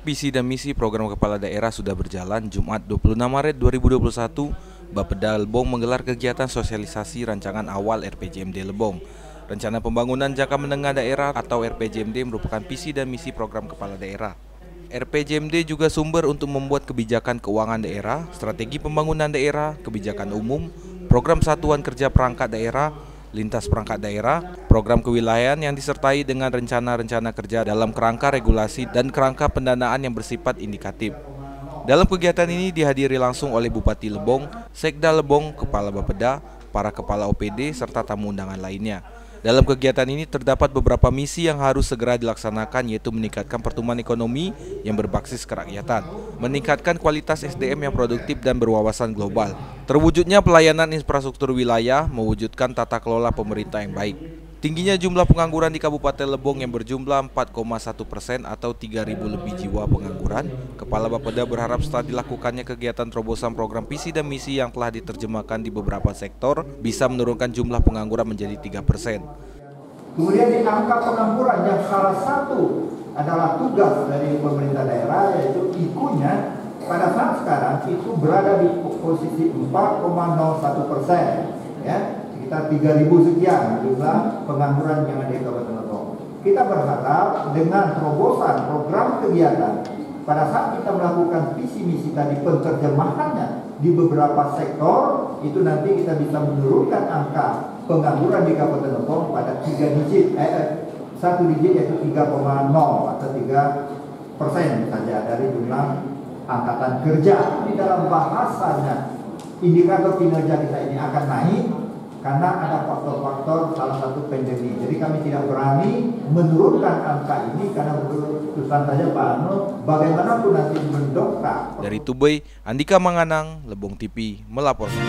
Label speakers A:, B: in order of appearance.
A: visi dan misi program kepala daerah sudah berjalan. Jumat 26 Maret 2021, Bapeda Lebong menggelar kegiatan sosialisasi rancangan awal RPJMD Lebong. Rencana Pembangunan Jangka Menengah Daerah atau RPJMD merupakan visi dan misi program kepala daerah. RPJMD juga sumber untuk membuat kebijakan keuangan daerah, strategi pembangunan daerah, kebijakan umum, program satuan kerja perangkat daerah, lintas perangkat daerah, program kewilayahan yang disertai dengan rencana-rencana kerja dalam kerangka regulasi dan kerangka pendanaan yang bersifat indikatif. Dalam kegiatan ini dihadiri langsung oleh Bupati Lebong, Sekda Lebong, Kepala Bapeda, para Kepala OPD, serta tamu undangan lainnya. Dalam kegiatan ini terdapat beberapa misi yang harus segera dilaksanakan, yaitu meningkatkan pertumbuhan ekonomi yang berbasis kerakyatan, meningkatkan kualitas SDM yang produktif dan berwawasan global, terwujudnya pelayanan infrastruktur wilayah, mewujudkan tata kelola pemerintah yang baik. Tingginya jumlah pengangguran di Kabupaten Lebong yang berjumlah 4,1% atau 3.000 lebih jiwa pengangguran. Kepala Bapeda berharap setelah dilakukannya kegiatan terobosan program visi dan misi yang telah diterjemahkan di beberapa sektor bisa menurunkan jumlah pengangguran menjadi 3%.
B: Kemudian di angka pengangguran yang salah satu adalah tugas dari pemerintah daerah, yaitu IKU-nya pada saat sekarang itu berada di posisi 4,01%, ya. Sekitar 3.000 sekian jumlah pengangguran yang ada di Kabupaten Lebong. Kita berharap dengan terobosan program kegiatan pada saat kita melakukan visi misi tadi, penerjemahannya di beberapa sektor, itu nanti kita bisa menurunkan angka pengangguran di Kabupaten Lebong pada 1 digit yaitu 3,0 atau 3% saja dari jumlah angkatan kerja. Di dalam bahasanya indikator kinerja kita ini akan naik karena ada faktor-faktor, salah satu pandemi. Jadi kami tidak berani menurunkan angka ini karena keputusan saja Pak Ano, bagaimanapun nanti mendongkrak.
A: Dari Tubei, Andika Manganang, Lebong TV melaporkan.